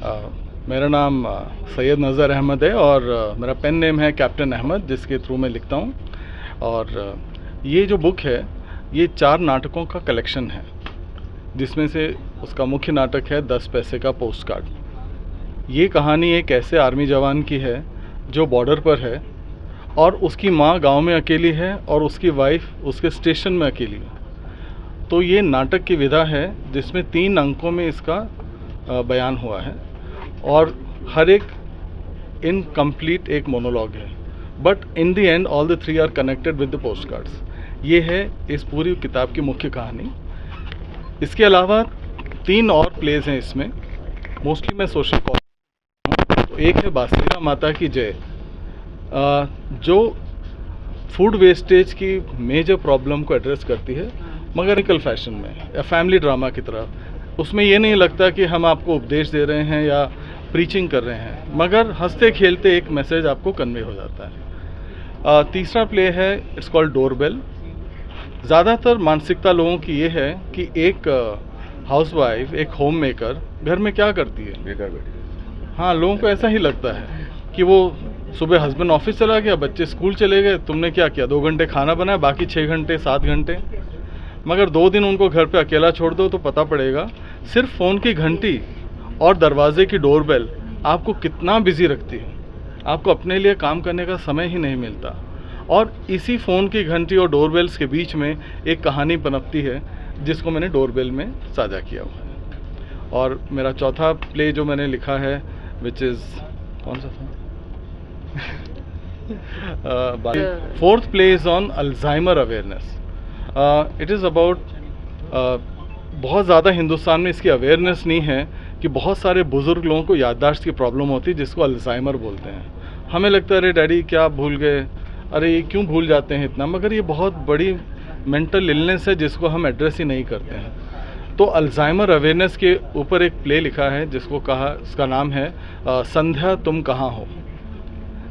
मेरा नाम सैयद नज़र अहमद है और मेरा पेन नेम है कैप्टन अहमद, जिसके थ्रू मैं लिखता हूँ। और ये जो बुक है ये 4 नाटकों का कलेक्शन है, जिसमें से उसका मुख्य नाटक है 10 पैसे का पोस्ट कार्ड। ये कहानी एक ऐसे आर्मी जवान की है जो बॉर्डर पर है और उसकी माँ गांव में अकेली है और उसकी वाइफ उसके स्टेशन में अकेली है। तो ये नाटक की विधा है जिसमें 3 अंकों में इसका बयान हुआ है और हर एक इनकम्प्लीट एक मोनोलॉग है, but in the end all the 3 are connected with the post cards. ये है इस पूरी किताब की मुख्य कहानी। इसके अलावा 3 और प्लेज हैं इसमें, मोस्टली मैं सोशल कॉज हूँ। तो एक है बासुरा माता की जय, जो फूड वेस्टेज की मेजर प्रॉब्लम को एड्रेस करती है, मगर इकल फैशन में या फैमिली ड्रामा की तरह। उसमें ये नहीं लगता कि हम आपको उपदेश दे रहे हैं या प्रीचिंग कर रहे हैं, मगर हंसते खेलते एक मैसेज आपको कन्वे हो जाता है। तीसरा प्ले है, इट्स कॉल्ड डोरबेल। ज़्यादातर मानसिकता लोगों की ये है कि एक हाउसवाइफ, एक होम मेकर घर में क्या करती है, बेकार बैठी। हाँ, लोगों को ऐसा ही लगता है कि वो सुबह हस्बैंड ऑफिस चला गया, बच्चे स्कूल चले गए, तुमने क्या किया, 2 घंटे खाना बनाया, बाकी 6 घंटे 7 घंटे। मगर 2 दिन उनको घर पे अकेला छोड़ दो तो पता पड़ेगा सिर्फ फ़ोन की घंटी और दरवाजे की डोरबेल आपको कितना बिजी रखती है। आपको अपने लिए काम करने का समय ही नहीं मिलता। और इसी फ़ोन की घंटी और डोरबेल्स के बीच में एक कहानी पनपती है, जिसको मैंने डोरबेल में साझा किया हुआ है। और मेरा चौथा प्ले जो मैंने लिखा है, विच इज़ कौन सा था, fourth play is on Alzheimer awareness. It is about, बहुत ज़्यादा हिंदुस्तान में इसकी अवेयरनेस नहीं है कि बहुत सारे बुज़ुर्ग लोगों को याददाश्त की प्रॉब्लम होती है, जिसको अल्जाइमर बोलते हैं। हमें लगता है अरे डैडी क्या भूल गए, अरे ये क्यों भूल जाते हैं इतना, मगर ये बहुत बड़ी मेंटल इलनेस है जिसको हम एड्रेस ही नहीं करते हैं। तो अल्जाइमर अवेयरनेस के ऊपर एक प्ले लिखा है इसका नाम है संध्या तुम कहाँ हो,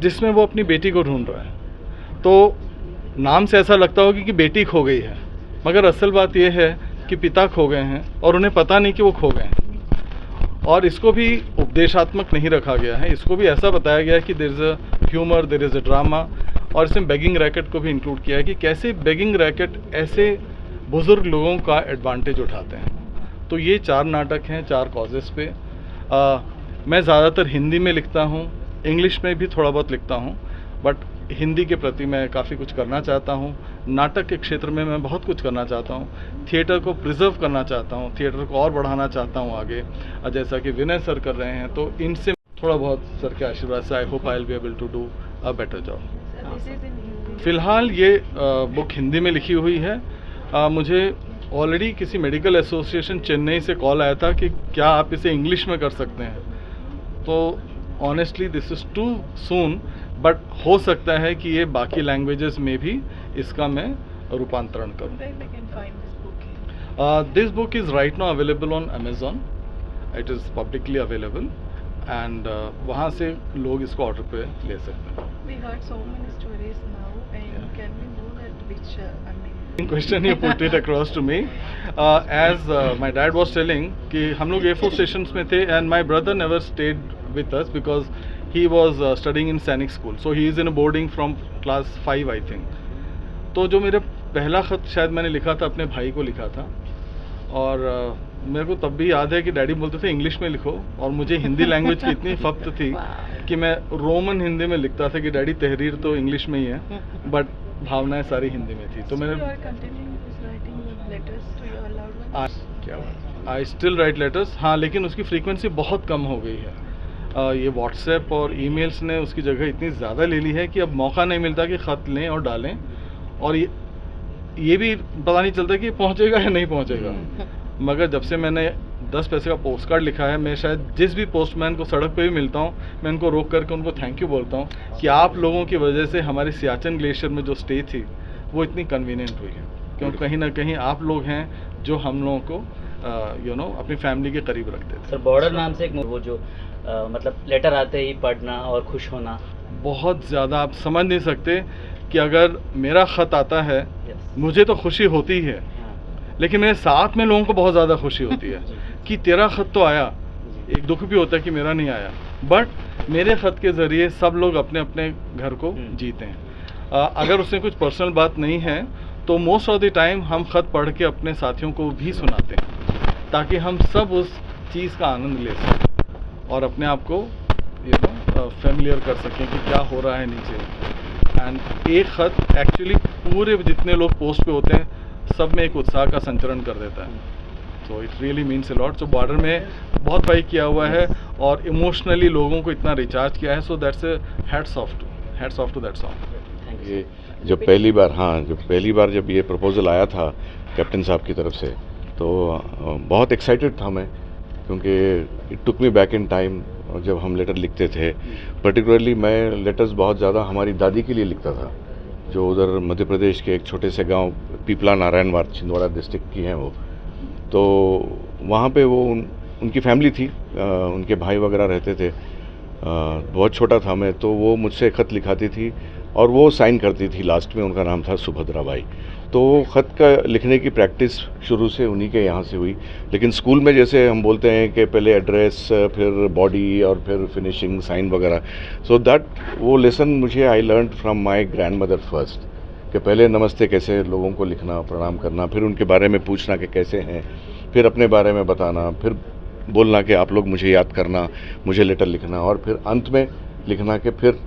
जिसमें वो अपनी बेटी को ढूंढ रहा है। तो नाम से ऐसा लगता होगा कि बेटी खो गई है, मगर असल बात यह है कि पिता खो गए हैं और उन्हें पता नहीं कि वो खो गए हैं। और इसको भी उपदेशात्मक नहीं रखा गया है, इसको भी ऐसा बताया गया है कि there is a humour, there is a drama. और इसमें बेगिंग रैकेट को भी इंक्लूड किया है कि कैसे बेगिंग रैकेट ऐसे बुज़ुर्ग लोगों का एडवांटेज उठाते हैं। तो ये 4 नाटक हैं 4 कॉजेज़ पे। मैं ज़्यादातर हिंदी में लिखता हूँ, इंग्लिश में भी थोड़ा बहुत लिखता हूँ, बट हिंदी के प्रति मैं काफ़ी कुछ करना चाहता हूँ। नाटक के क्षेत्र में मैं बहुत कुछ करना चाहता हूँ, थिएटर को प्रिजर्व करना चाहता हूँ, थिएटर को और बढ़ाना चाहता हूँ आगे, जैसा कि विनय सर कर रहे हैं। तो इनसे थोड़ा बहुत सर के आशीर्वाद से I hope I will be able to do a better job. फ़िलहाल ये बुक हिंदी में लिखी हुई है। मुझे ऑलरेडी किसी मेडिकल एसोसिएशन चेन्नई से कॉल आया था कि क्या आप इसे इंग्लिश में कर सकते हैं। तो honestly this is too soon, but हो सकता है कि ये बाकी लैंग्वेजेस में भी इसका मैं रूपांतरण करूँ। This book is right now available on Amazon, it is publicly available and वहाँ से लोग इसको ऑर्डर पे ले सकते हैं। We heard so many stories now, and can we know that which Question you put it across to me. As my dad was telling कि हम लोग A4 stations में थे and my brother never stayed with us because he was studying in सैनिक school, so he is in a boarding from class 5 I think. तो जो मेरा पहला ख़त शायद मैंने लिखा था अपने भाई को लिखा था, और मेरे को तब भी याद है कि डैडी बोलते थे इंग्लिश में लिखो, और मुझे हिंदी लैंग्वेज की इतनी फक्त थी कि मैं रोमन हिंदी में लिखता था कि डैडी तहरीर तो इंग्लिश में ही है, बट भावनाएं सारी हिंदी में थी। तो मैंने आई स्टिल राइट लेटर्स, हाँ, लेकिन उसकी फ्रीक्वेंसी बहुत कम हो गई है। ये व्हाट्सएप और ईमेल्स ने उसकी जगह इतनी ज़्यादा ले ली है कि अब मौका नहीं मिलता कि ख़त लें और डालें, और ये भी पता नहीं चलता कि पहुंचेगा या नहीं पहुंचेगा। मगर जब से मैंने 10 पैसे का पोस्ट कार्ड लिखा है, मैं शायद जिस भी पोस्टमैन को सड़क पे भी मिलता हूँ, मैं उनको रोक करके उनको थैंक यू बोलता हूँ कि आप लोगों की वजह से हमारी सियाचिन ग्लेशियर में जो स्टे थी वो इतनी कन्वीनियंट हुई है, क्योंकि कहीं ना कहीं आप लोग हैं जो हम लोगों को अपनी फैमिली के करीब रखते थे। सर, बॉर्डर नाम से एक वो जो मतलब लेटर आते ही पढ़ना और खुश होना, बहुत ज़्यादा आप समझ नहीं सकते कि अगर मेरा ख़त आता है मुझे तो खुशी होती है, लेकिन मेरे साथ में लोगों को बहुत ज़्यादा खुशी होती है कि तेरा ख़त तो आया, एक दुख भी होता है कि मेरा नहीं आया, बट मेरे ख़त के ज़रिए सब लोग अपने अपने घर को जीते हैं। अगर उसमें कुछ पर्सनल बात नहीं है तो मोस्ट ऑफ द टाइम हम ख़त पढ़ के अपने साथियों को भी सुनाते हैं, ताकि हम सब उस चीज़ का आनंद ले सकें और अपने आप को फेमिलियर कर सकें कि क्या हो रहा है नीचे। एंड एक ख़त एक्चुअली पूरे जितने लोग पोस्ट पे होते हैं सब में एक उत्साह का संचरण कर देता है। तो it really means a lot. So border में बहुत भाई किया हुआ है और इमोशनली लोगों को इतना रिचार्ज किया है। So that's hats off to that song. ये जब पहली बार जब ये प्रपोज़ल आया था कैप्टन साहब की तरफ से, तो बहुत एक्साइटेड था मैं, क्योंकि it took me back in time जब हम लेटर लिखते थे। पर्टिकुलरली मैं लेटर्स बहुत ज़्यादा हमारी दादी के लिए लिखता था, जो उधर मध्य प्रदेश के एक छोटे से गांव पीपला नारायणवाड़ छिंदवाड़ा डिस्ट्रिक्ट की हैं वो। तो वहाँ पे वो उनकी फैमिली थी, उनके भाई वगैरह रहते थे। बहुत छोटा था मैं, तो वो मुझसे ख़त लिखाती थी और वो साइन करती थी, लास्ट में उनका नाम था सुभद्रा बाई। तो ख़त का लिखने की प्रैक्टिस शुरू से उन्हीं के यहाँ से हुई। लेकिन स्कूल में जैसे हम बोलते हैं कि पहले एड्रेस, फिर बॉडी और फिर फिनिशिंग साइन वगैरह, सो दैट वो लेसन मुझे I learn from my grandmother first, कि पहले नमस्ते कैसे लोगों को लिखना, प्रणाम करना, फिर उनके बारे में पूछना कि कैसे हैं, फिर अपने बारे में बताना, फिर बोलना कि आप लोग मुझे याद करना, मुझे लेटर लिखना, और फिर अंत में लिखना कि फिर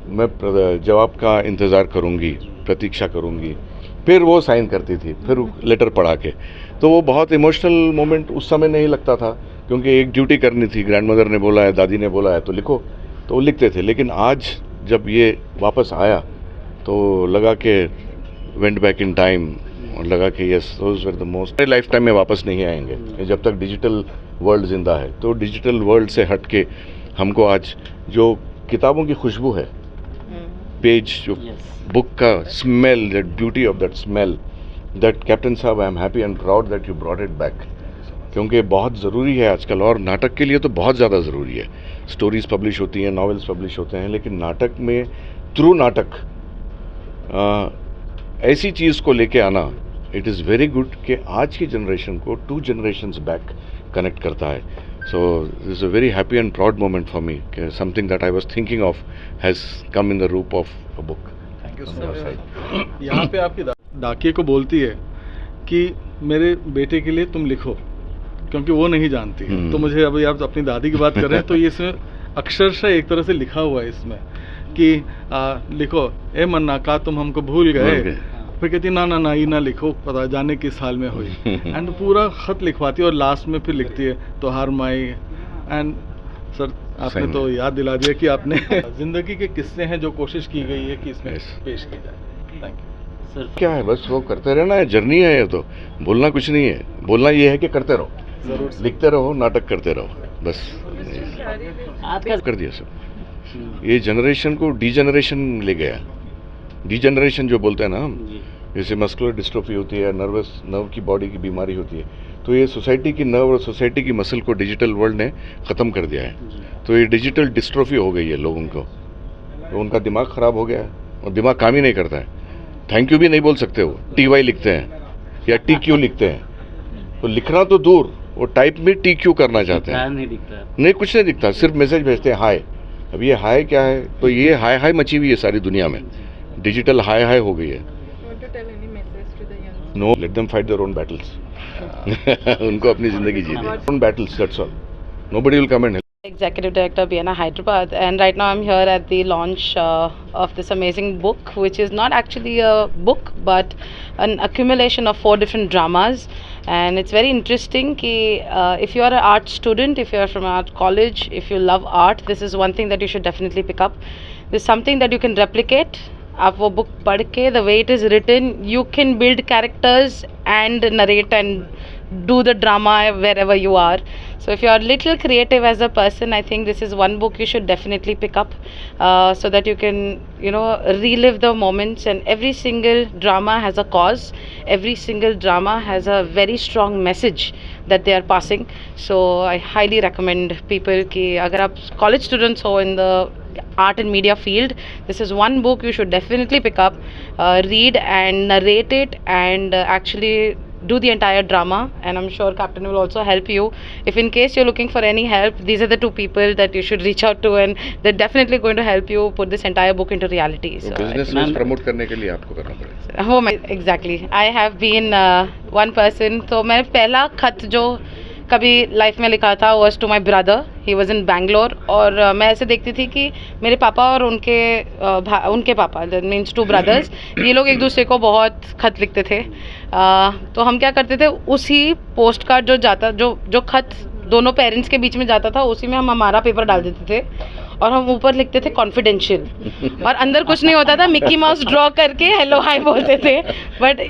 मैं जवाब का इंतज़ार करूँगी, प्रतीक्षा करूँगी। फिर वो साइन करती थी, फिर लेटर पढ़ा के। तो वो बहुत इमोशनल मोमेंट उस समय नहीं लगता था, क्योंकि एक ड्यूटी करनी थी, ग्रैंडमदर ने बोला है, दादी ने बोला है तो लिखो, तो वो लिखते थे। लेकिन आज जब ये वापस आया तो लगा कि वेंट बैक इन टाइम, और लगा कि yes those were the most, life time में वापस नहीं आएंगे जब तक डिजिटल वर्ल्ड जिंदा है। तो डिजिटल वर्ल्ड से हट के हमको आज जो किताबों की खुशबू है, पेज जो बुक का smell, that beauty of that smell, that captain साहब I am happy and proud that you brought it back, क्योंकि बहुत ज़रूरी है आजकल, और नाटक के लिए तो बहुत ज़्यादा ज़रूरी है। स्टोरीज पब्लिश होती हैं, नॉवेल्स पब्लिश होते हैं, लेकिन नाटक में थ्रू नाटक ऐसी चीज़ को लेके आना, इट इज़ वेरी गुड कि आज की जनरेशन को 2 generations बैक कनेक्ट करता है। So this is a very happy and proud moment for me कि something that I was thinking of has come in the रूप of a book. Thank you so much. यहाँ पे आपकी डाकिए को बोलती है कि मेरे बेटे के लिए तुम लिखो, क्योंकि वो नहीं जानती है। तो मुझे अभी आप अपनी दादी की बात कर रहे हैं, तो ये इसमें अक्षरशः एक तरह से लिखा हुआ है इसमें कि लिखो, ए मन्ना का तुम हमको भूल गए। फिर कहती ना ना ना, ये ना लिखो, पता जाने किस साल में हुई। एंड पूरा ख़त लिखवाती है और लास्ट में फिर लिखती है तो हार माई। एंड सर आपने तो याद दिला दिया कि आपने ज़िंदगी के किस्से हैं जो कोशिश की गई है कि इसमें पेश की जाए। Thank you sir. क्या है, बस वो करते रहना है, जर्नी है ये, तो बोलना कुछ नहीं है, बोलना ये है कि करते रहो, ज़रूर लिखते रहो, नाटक करते रहो, बस आज का कर दिया सब। ये जनरेशन को डीजनरेशन ले गया। डीजनरेशन जो बोलते हैं ना हम, जैसे मस्कुलर डिस्ट्रोफी होती है, नर्व की बॉडी की बीमारी होती है, तो ये सोसाइटी की नर्व और सोसाइटी की मसल को डिजिटल वर्ल्ड ने ख़त्म कर दिया है। तो ये डिजिटल डिस्ट्रोफी हो गई है लोगों को, तो उनका दिमाग ख़राब हो गया है और दिमाग काम ही नहीं करता है। थैंक यू भी नहीं बोल सकते, वो TY लिखते हैं या TQ लिखते हैं, तो लिखना तो दूर, वो टाइप में TQ करना चाहते हैं। नहीं दिखता, नहीं, कुछ नहीं दिखता, सिर्फ मैसेज भेजते हैं हाय। अब ये हाय क्या है, तो ये हाय हाय मची हुई है सारी दुनिया में, डिजिटल हाय हाय हो गई है। Want to tell any message to the young? No, let them fight their own battles. उनको अपनी जिंदगी जीने, own battles, that's all. Nobody will come and Executive Director BNI Hyderabad, and right now I'm here at the launch of this amazing book, which is not actually a book but an accumulation of 4 different dramas. And it's very interesting ki if you are an art student, if you are from art college, if you love art, this is one thing that you should definitely pick up. This is something that you can replicate. आप वो book पढ़ के, the way it is written, you can build characters and narrate and do the drama wherever you are. So if you are a little creative as a person, I think this is one book you should definitely pick up, so that you can, relive the moments. And every single drama has a cause. Every single drama has a very strong message that they are passing. So I highly recommend people कि अगर आप college students हो in the art and media field, this is one book you should definitely pick up, read and narrate it, and actually do the entire drama, and I'm sure Captain will also help you. If in case you're looking for any help, these are the two people that you should reach out to, and they're definitely going to help you put this entire book into reality. So business में promote करने के लिए आपको करना पड़ेगा। वो मैं exactly I have been one person. तो मैं पहला खत जो कभी लाइफ में लिखा था was to my brother, he was in Bangalore. और मैं ऐसे देखती थी कि मेरे पापा और उनके पापा, दैट मीन्स टू ब्रदर्स, ये लोग एक दूसरे को बहुत खत लिखते थे। तो हम क्या करते थे, उसी पोस्ट कार्ड जो जाता, जो खत दोनों पेरेंट्स के बीच में जाता था, उसी में हम हमारा पेपर डाल देते थे और हम ऊपर लिखते थे कॉन्फिडेंशियल, और अंदर कुछ नहीं होता था, मिक्की माउस ड्रॉ करके हेलो हाय बोलते थे। But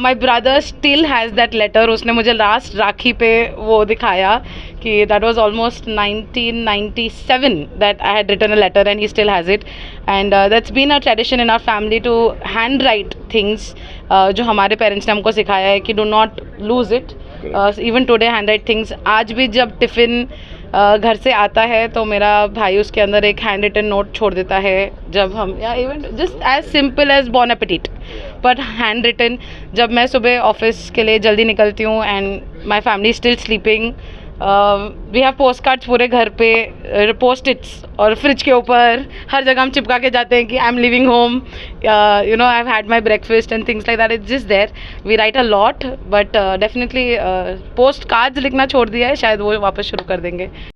my brother still has that letter. उसने मुझे लास्ट राखी पे वो दिखाया कि that was almost 1997 that I had written a letter and he still has it. And that's been a tradition in our family to hand write things, जो हमारे parents ने हमको सिखाया है कि do not lose it. Even today hand write things. आज भी जब टिफ़िन घर से आता है तो मेरा भाई उसके अंदर एक हैंड रिटन नोट छोड़ देता है, जब हम, या even just as simple as bon appetit, but hand written. जब मैं सुबह ऑफिस के लिए जल्दी निकलती हूँ and my family still sleeping, we have postcards पूरे घर पे, पोस्ट इट्स, और फ्रिज के ऊपर हर जगह हम चिपका के जाते हैं कि I am living home, you know I have had my breakfast and things like that. It's just there, we write a lot, but definitely post cards लिखना छोड़ दिया है, शायद वो वापस शुरू कर देंगे।